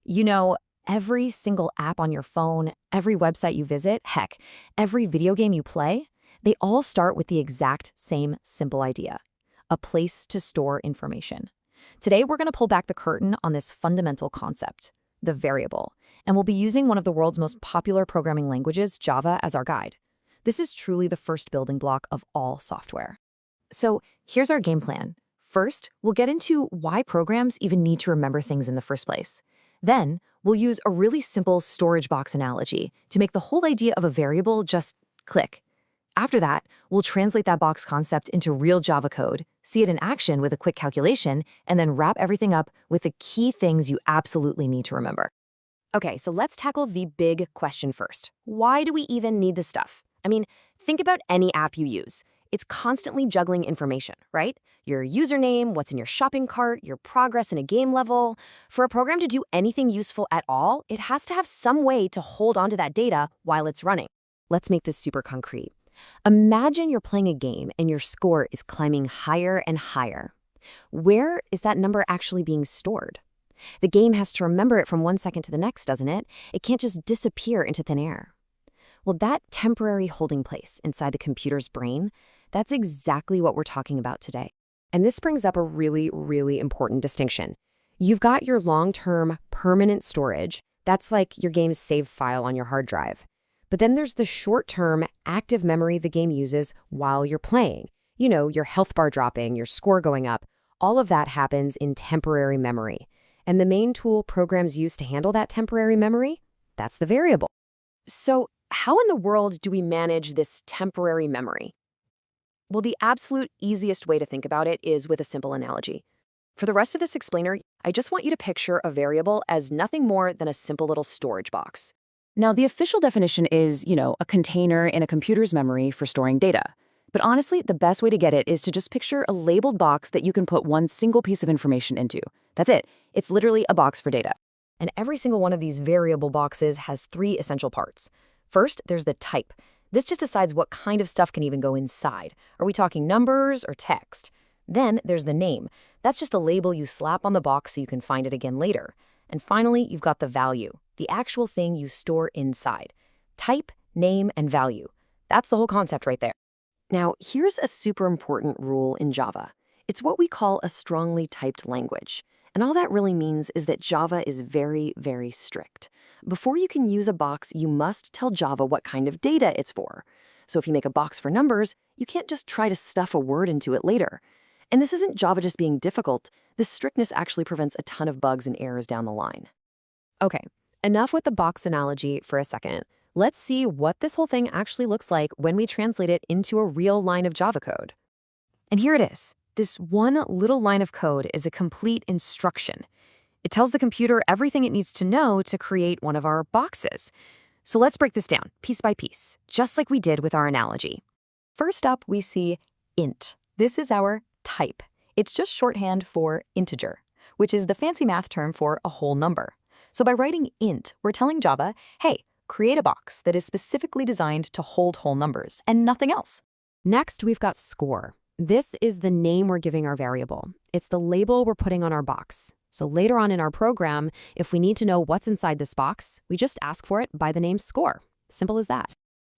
You know, every single app on your phone, every website you visit, heck, every video game you play, they all start with the exact same simple idea: a place to store information. Today, we're going to pull back the curtain on this fundamental concept, the variable, and we'll be using one of the world's most popular programming languages, Java, as our guide. This is truly the first building block of all software. So here's our game plan. First, we'll get into why programs even need to remember things in the first place. Then, we'll use a really simple storage box analogy to make the whole idea of a variable just click. After that, we'll translate that box concept into real Java code, see it in action with a quick calculation, and then wrap everything up with the key things you absolutely need to remember. Okay, so let's tackle the big question first. Why do we even need this stuff? I mean, think about any app you use. It's constantly juggling information, right? Your username, what's in your shopping cart, your progress in a game level. For a program to do anything useful at all, it has to have some way to hold onto that data while it's running. Let's make this super concrete. Imagine you're playing a game and your score is climbing higher and higher. Where is that number actually being stored? The game has to remember it from one second to the next, doesn't it? It can't just disappear into thin air. Well, that temporary holding place inside the computer's brain, that's exactly what we're talking about today. And this brings up a really, really important distinction. You've got your long-term permanent storage. That's like your game's save file on your hard drive. But then there's the short-term active memory the game uses while you're playing. You know, your health bar dropping, your score going up. All of that happens in temporary memory. And the main tool programs use to handle that temporary memory, that's the variable. So how in the world do we manage this temporary memory? Well, the absolute easiest way to think about it is with a simple analogy. For the rest of this explainer, I just want you to picture a variable as nothing more than a simple little storage box. Now, the official definition is, a container in a computer's memory for storing data. But honestly, the best way to get it is to just picture a labeled box that you can put one single piece of information into. That's it. It's literally a box for data. And every single one of these variable boxes has three essential parts. First, there's the type. This just decides what kind of stuff can even go inside. Are we talking numbers or text? Then there's the name. That's just a label you slap on the box so you can find it again later. And finally, you've got the value, the actual thing you store inside. Type, name, and value. That's the whole concept right there. Now, here's a super important rule in Java. It's what we call a strongly typed language. And all that really means is that Java is very, very strict. Before you can use a box, you must tell Java what kind of data it's for. So if you make a box for numbers, you can't just try to stuff a word into it later. And this isn't Java just being difficult. This strictness actually prevents a ton of bugs and errors down the line. Okay, enough with the box analogy for a second. Let's see what this whole thing actually looks like when we translate it into a real line of Java code. And here it is. This one little line of code is a complete instruction. It tells the computer everything it needs to know to create one of our boxes. So let's break this down piece by piece, just like we did with our analogy. First up, we see int. This is our type. It's just shorthand for integer, which is the fancy math term for a whole number. So by writing int, we're telling Java, hey, create a box that is specifically designed to hold whole numbers and nothing else. Next, we've got score. This is the name we're giving our variable. It's the label we're putting on our box. So later on in our program, if we need to know what's inside this box, we just ask for it by the name score. Simple as that.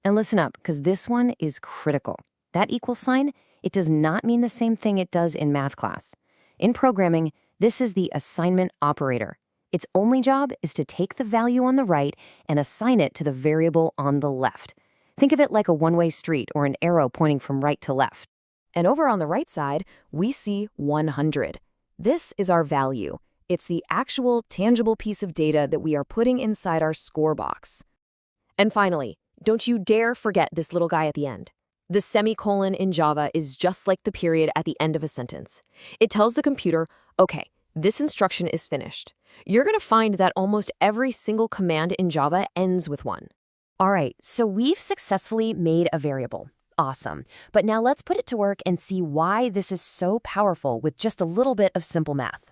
And listen up, because this one is critical. That equal sign, it does not mean the same thing it does in math class. In programming, this is the assignment operator. Its only job is to take the value on the right and assign it to the variable on the left. Think of it like a one-way street or an arrow pointing from right to left. And over on the right side, we see 100. This is our value. It's the actual, tangible piece of data that we are putting inside our score box. And finally, don't you dare forget this little guy at the end. The semicolon in Java is just like the period at the end of a sentence. It tells the computer, okay, this instruction is finished. You're going to find that almost every single command in Java ends with one. All right, so we've successfully made a variable. Awesome. But now let's put it to work and see why this is so powerful with just a little bit of simple math.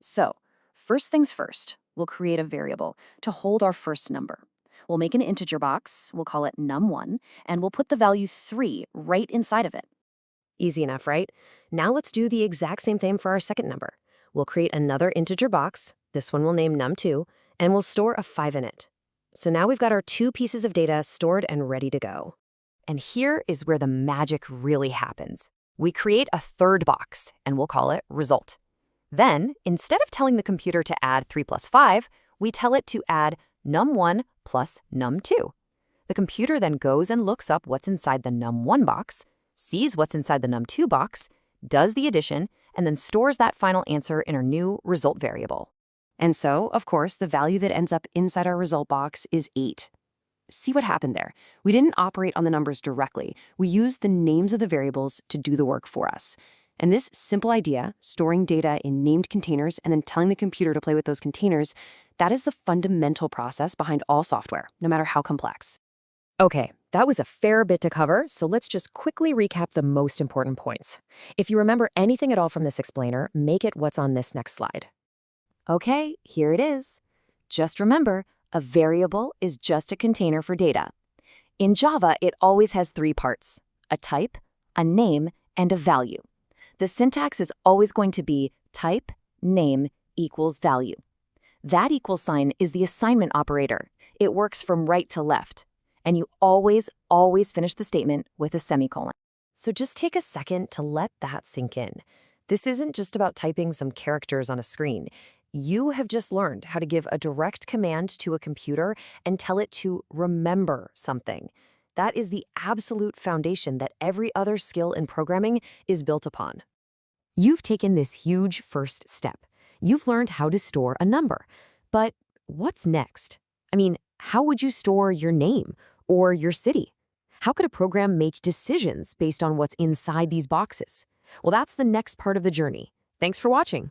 So, first things first, we'll create a variable to hold our first number. We'll make an integer box, we'll call it num1, and we'll put the value 3 right inside of it. Easy enough, right? Now let's do the exact same thing for our second number. We'll create another integer box, this one we'll name num2, and we'll store a 5 in it. So now we've got our 2 pieces of data stored and ready to go. And here is where the magic really happens. We create a third box, and we'll call it result. Then, instead of telling the computer to add 3 plus 5, we tell it to add num1 plus num2. The computer then goes and looks up what's inside the num1 box, sees what's inside the num2 box, does the addition, and then stores that final answer in our new result variable. And so, of course, the value that ends up inside our result box is 8. See what happened there? We didn't operate on the numbers directly. We used the names of the variables to do the work for us. And this simple idea, storing data in named containers and then telling the computer to play with those containers, that is the fundamental process behind all software, no matter how complex. Okay, that was a fair bit to cover, so let's just quickly recap the most important points. If you remember anything at all from this explainer, make it what's on this next slide. Okay, here it is. Just remember, a variable is just a container for data. In Java, it always has 3 parts: a type, a name, and a value. The syntax is always going to be type, name, equals value. That equals sign is the assignment operator. It works from right to left. And you always finish the statement with a semicolon. So just take a second to let that sink in. This isn't just about typing some characters on a screen. You have just learned how to give a direct command to a computer and tell it to remember something. That is the absolute foundation that every other skill in programming is built upon. You've taken this huge first step. You've learned how to store a number. But what's next? I mean, how would you store your name or your city? How could a program make decisions based on what's inside these boxes? Well, that's the next part of the journey. Thanks for watching.